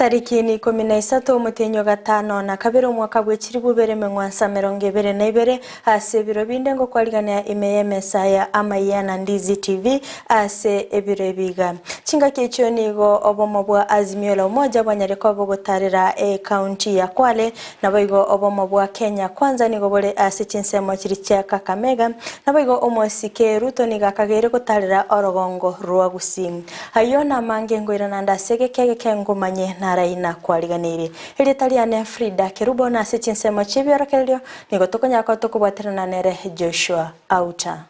Tariki ni 13 mutenyo gatano na kabiri mwaka gwikiri bubere mengwansa 2022 ase ebiro binde ngo kwaligana imeye mesaya amayana Ndizi TV ase ebiro biga chinga kecho nigo obomo bwa Azimio la Umoja bwanyareko bogotarira county ya Kwale naboigo obomo bwa Kenya kwanza nigo bole ase chinsemo chiri cha Kakamega naboigo omosike Ruto niga kagere gotarira orogongo rwa gusim ayona mange ngoirana ndasege kege kengumanye naraina kwaliganire ilitaliane Frida Kerubo na sechinsemo chibiorokelio nigo tokonyako tokubwatirana nere Joshua Auta.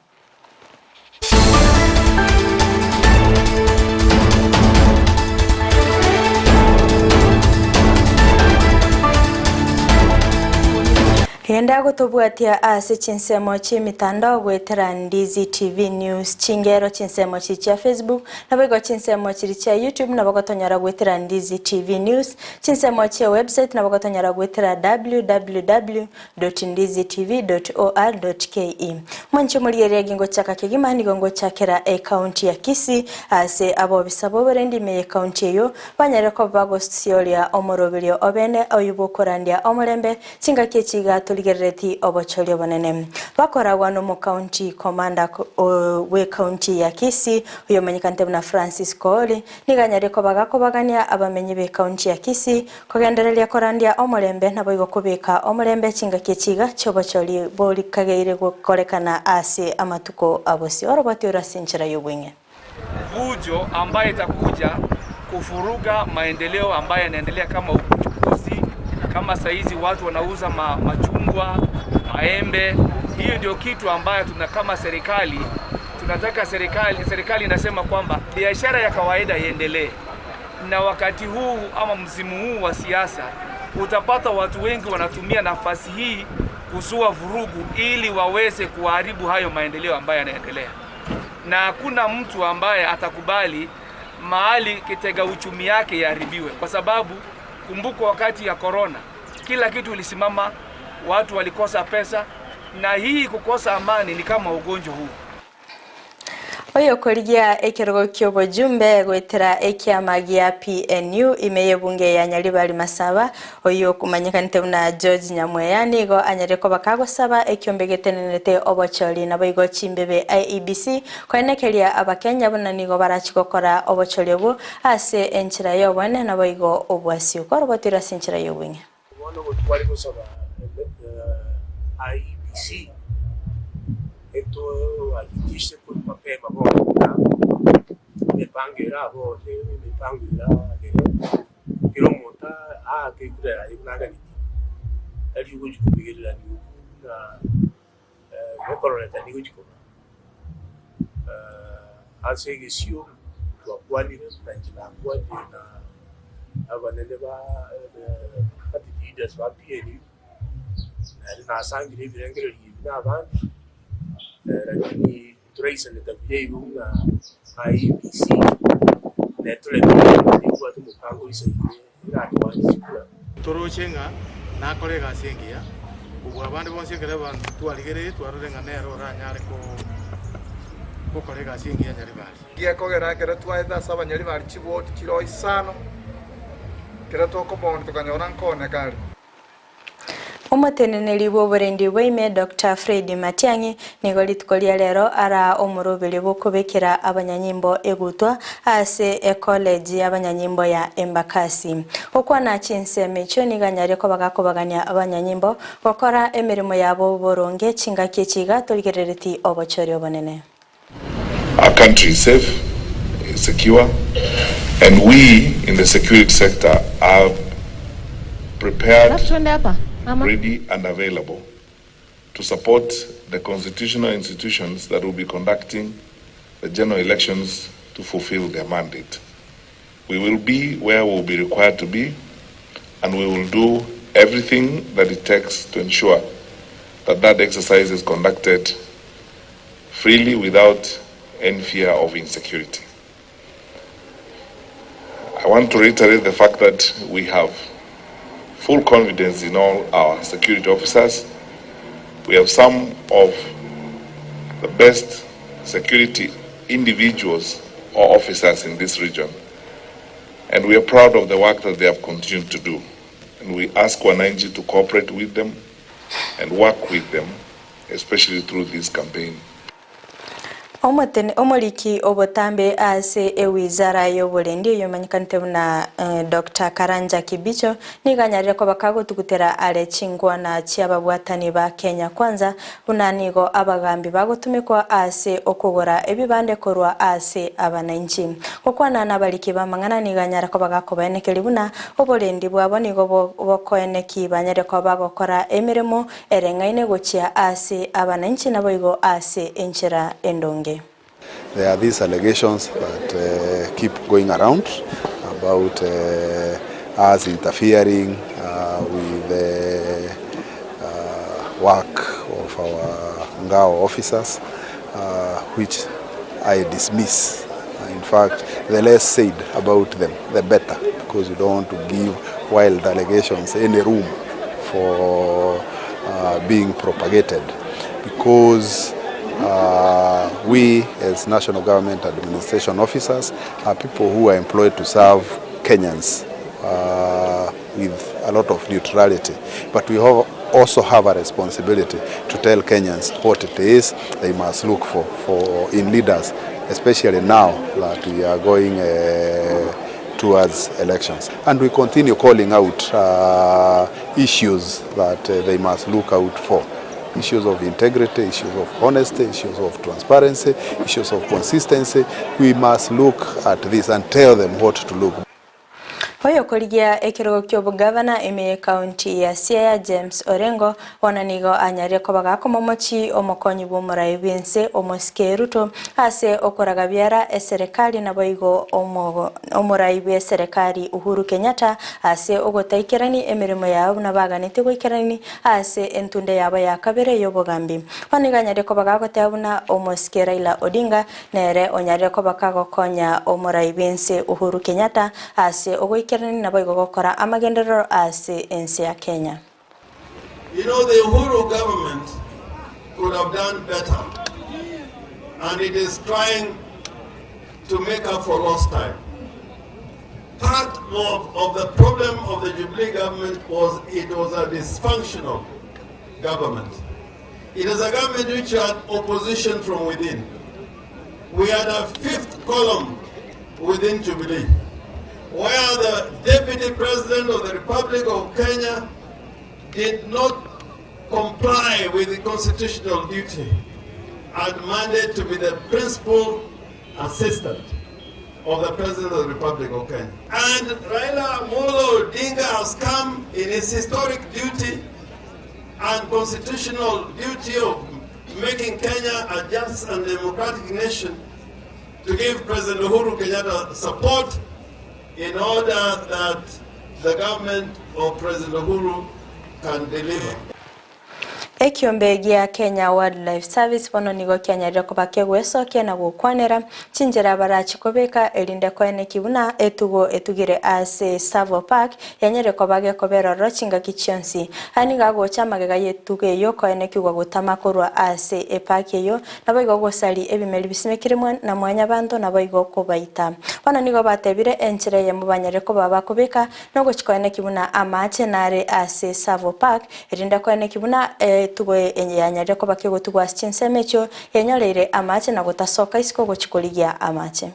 Yenda gutubwatia ase chinsemo chimitandao gwetera Ndizi TV News chingero chinsemo chicha Facebook nabigo chinsemo chicha YouTube nabagotonyara gwetera Ndizi TV News chinsemo chia website nabagotonyara gwetera www.ndizitv.or.ke mwancho muliyere gingo chaka kigimani gongo chakera county ya Kisii ase abo bisabo berendi me county yo banyareko bagostiolia omorobilio obene oyubokorandia omulembe chinga kechiga gereti obocholio banene bakoragwa no mu county commander we county ya Kisii uyo manyikante na Francis Kooli niganyareko bagakobagania abamenyi be county ya Kisii kogenderelia korandia omulembe nabo igokubika omulembe chinga kechiga chobocholio boli kageire gukorekana ase amatuko abosi orobati urasinchira yobwinge vujo ambaye itakuja kufuruga maendeleo ambaye yanaendelea kama uchukuzi kama saizi watu wanauza machungwa, maembe. Hiyo ndio kitu ambayo kama serikali tunataka serikali inasema kwamba biashara ya kawaida iendelee. Na wakati huu ama msimu huu wa siasa utapata watu wengi wanatumia nafasi hii kuzua vurugu ili waweze kuharibu hayo maendeleo ambayo yanaendelea. Na hakuna mtu ambaye atakubali mahali kitega uchumi yake yaharibiwe kwa sababu kumbuko wakati ya corona kila kitu ilisimama, watu walikosa pesa na hii kukosa amani ni kama ugonjwa huu. Oyo koligia ekirogo kyobo jumbe gwetera ekiama gia PNU imeye bunge ya Nyalibali Masaba oyo kumanyikanite na George Nyamweya nigo anyareko bakagosaba ekyombe getenenete obocholi nabo chimbebe IEBC kwanekelia abakenya bona nigo barachikokora obocholi obo ase enchira yobone nabo igo obwasi ukorobotira sinchira yobwinge wono botwali gosaba IEBC esto hakikishe kwa mapema bona mepangira bote mepangira kilomita kekura ibunagani ali kujikubigira ni na ekoroleta ni kujikuba asegesio kwa kwani na kwani na abanene ba atitidas ba PNU na sangire birengero yibina abandi lakini turaisa nitabiyeyo na IEBC na tulemba tumupango isaiye iratwazikura torochenga na kolega sengia ubwo abandi bonse ngere bantu twaligere twarurenga nero ranyare ko kolega sengia Nyalibali gia kogera kera twaida saba Nyalibali chibo chiro isano kera toko bon tukanyona nkone kali Omoteneneli boborendi bwime Dr. Fred Matiang'i nigolitkolia lero ara omurubili bokobekera abanyanyimbo egutwa ase college abanyanyimbo ya Embakasi okwana chinseme cyo niganyareko bagakobagania abanyanyimbo bakora emirimo yabo boronge chinga kechiga toligerereti obochori obonene. Our country is safe, is secure, and we in the security sector are prepared, ready and available to support the constitutional institutions that will be conducting the general elections to fulfill their mandate. We will be where we will be required to be, and we will do everything that it takes to ensure that that exercise is conducted freely without any fear of insecurity. I want to reiterate the fact that we have full confidence in all our security officers. We have some of the best security individuals or officers in this region. And we are proud of the work that they have continued to do. And we ask wananchi to cooperate with them and work with them, especially through this campaign. Omoliki obotambe ase ewizara y'obulendi yomanyikanite na Dr. Karanja Kibicho niganyarira ko bakago tukutera ale chingwa na chiababwatani ba Kenya kwanza unanigo abagambi bagotumikwa ase okugora ebibande korwa ase abananchi kokwana nabaliki bamangana niganyara ko bagakobenekeli buna obulendi bwabo nigo bokoeneki banyare ko bagokora emirimo erengaine gochia ase abananchi naboigo ase enchera endonge. There are these allegations that keep going around about us interfering with the work of our Ngao officers, which I dismiss. In fact, the less said about them, the better, because we don't want to give wild allegations any room for being propagated. Because we as national government administration officers are people who are employed to serve Kenyans with a lot of neutrality. But we also have a responsibility to tell Kenyans what it is they must look for in leaders, especially now that we are going towards elections. And we continue calling out issues that they must look out for. Issues of integrity, issues of honesty, issues of transparency, issues of consistency. We must look at this and tell them what to look. Hoyo koligia ekiro kyobo governor eme county ya Siaya James Orengo wananigo anyare ko bagako momochi omokonyi bw'omurayi bwense omosikeruto ase okoraga byara eserikali naboigo omurayi bwe serikali Uhuru Kenyatta ase ogotaikerani emirimo yabo nabaganite goikerani ase entunde yabo ya kabere yobogambi waniganyare ko bagako tabuna omosikera ila Odinga nere onyare ko bakago konya omurayi bwense Uhuru Kenyatta ase You know, the Uhuru government could have done better, and it is trying to make up for lost time. Part of the problem of the Jubilee government was it was a dysfunctional government. It is a government which had opposition from within. We had a fifth column within Jubilee, where the Deputy President of the Republic of Kenya did not comply with the constitutional duty and mandate to be the principal assistant of the President of the Republic of Kenya. And Raila Amolo Odinga has come in his historic duty and constitutional duty of making Kenya a just and democratic nation to give President Uhuru Kenyatta support in order that the government of President Uhuru can deliver. Ekiombegi Kenya Wildlife Service bono nigo Kenya kubake gwesoke na gukwanera chinjera barachikobeka elinde kwene kibuna etugo etugire ase Savo Park yanyere kobage kobera rochinga kichionsi hani gago chamagega yetuge yo kwene kigwa gutamakorwa ase epark yo naboigo gosali ebimeli bisimekiremwe na mwanya bando naboigo kobaita bono nigo batebire enchire ye mubanyere ko baba kobeka no gochikone kibuna amache nare ase Savo Park elinde kwene kibuna tugo enyanyare ko bakego tugwa chinsemecho yenyoleire amache na gutasoka isiko gochikoligia amache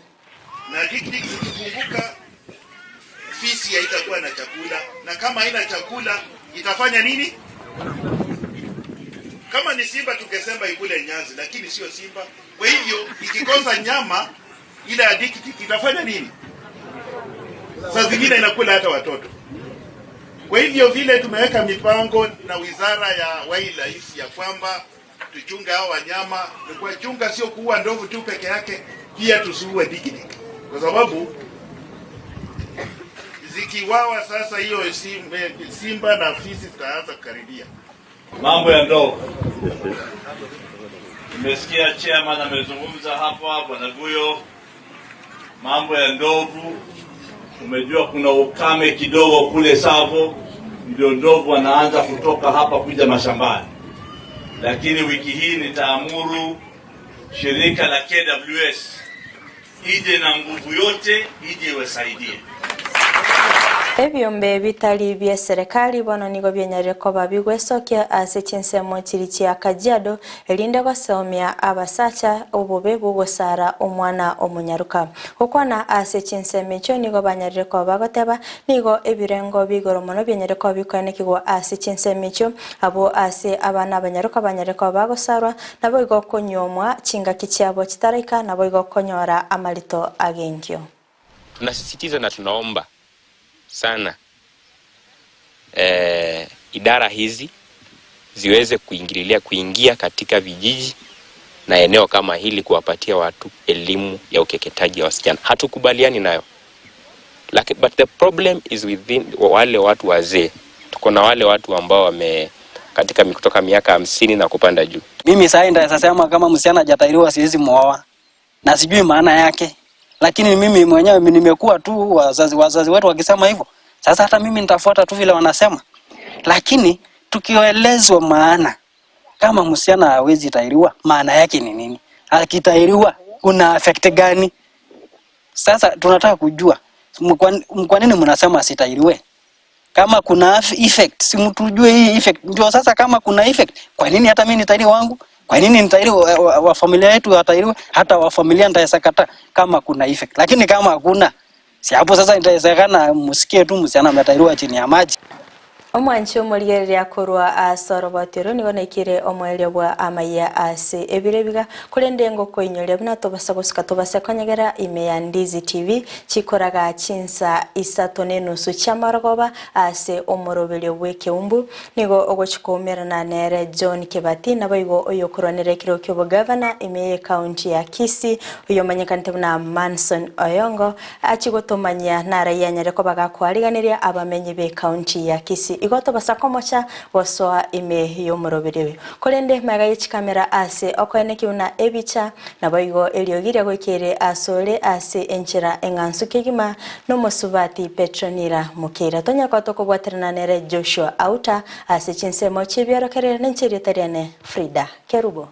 na kikikumbuka fisi haitakuwa na chakula, na kama haina chakula itafanya nini? Kama ni simba tungesema ikule nyanzi, lakini sio simba. Kwa hivyo ikikosa nyama ile adiki itafanya nini? Sasa zingine inakula hata watoto. Kwa hivyo vile tumeweka mipango na Wizara ya Wildlife ya kwamba tuchunge hao wanyama, ni kuwachunga sio kuua ndovu tu peke yake, pia tusiue dikidiki. Kwa sababu zikiwawa sasa hiyo simba na fisi zitaanza kukaribia. Mambo ya ndovu. Nimesikia chairman amezungumza hapa, Bwana Guyo. Mambo ya ndovu. Umejua kuna ukame kidogo kule Savo, ndio ndovu wanaanza kutoka hapa kuja mashambani. Lakini wiki hii nitaamuru shirika la KWS ije na nguvu yote ije iwasaidie. Ebyombe bitali bya serikali bono nigo byenyarire ko babigwesokia ase chinsemo chiri chia Kajiado elinde gosomia abasacha obube bugosara omwana omunyaruka okwana ase chinsemo cho nigo banyarire ko bagoteba nigo ebirengo bigoro mono byenyarire ko bikwanekirwa ase chinsemo cho abo ase abana abanyaruka banyarire ko bagosarwa nabo igo konyomwa chinga kichiabo chitarika nabo igo konyora amalito agengyo. Tunasisitiza na tunaomba sana idara hizi ziweze kuingia katika vijiji na eneo kama hili kuwapatia watu elimu ya ukeketaji wa wasichana. Hatukubaliani nayo. But the problem is within wale watu wazee. Tuko na wale watu ambao wame katika kutoka miaka 50 na kupanda juu. Mimi sasa ndio sema kama msichana hajatahiriwa siwezi muoa. Na sijui maana yake. Lakini mimi mwenyewe nimekuwa tu wazazi wetu wakisema hivyo. Sasa hata mimi nitafuata tu vile wanasema. Lakini tukielezwa maana kama msichana hawezi tahiriwa, maana yake ni nini? Akitahiriwa kuna effect gani? Sasa tunataka kujua kwa nini mnasema asitahiriwe? Kama kuna effect, si mtujue hii effect. Ndio sasa kama kuna effect, kwa nini hata mimi nitahiri wangu? Kwa nini nitahiri wa familia yetu watahiriwe? Hata wa familia nitayasakata kama kuna effect. Lakini kama hakuna, si hapo sasa itawezekana msikie tu msichana ametahiriwa chini ya maji. Omwancho murigerera kurwa asorobotero nigo nekire omwelyo bwa amaya ase ebirebiga kulendengo koinyolia buna tobasa gusika tobasa konyegera ime ya Ndizi TV chikoraga chinsa 3:30 cyamarogoba ase omorobelyo bwekeumbu nigo ogochikomera na nere John Kebati naboigo oyo kuronere kiro kyo governor ime county ya Kisii oyo manyekante buna Manson Oyongo achigotomanya nara yanyare ko bagakwariganiria abamenyi be county ya Kisii igoto basakomocha gosoa ime yomoroberewe kolende magaye chikamera ase okoeneki una ebicha naboigo eliogire gokere asole ase enchera engansu kigima no musubati Petronira Mukera tonya kwatoko bwaterana nere Joshua Auta ase chinsemo chibyaro kerere nencheri tariane Frida Kerubo.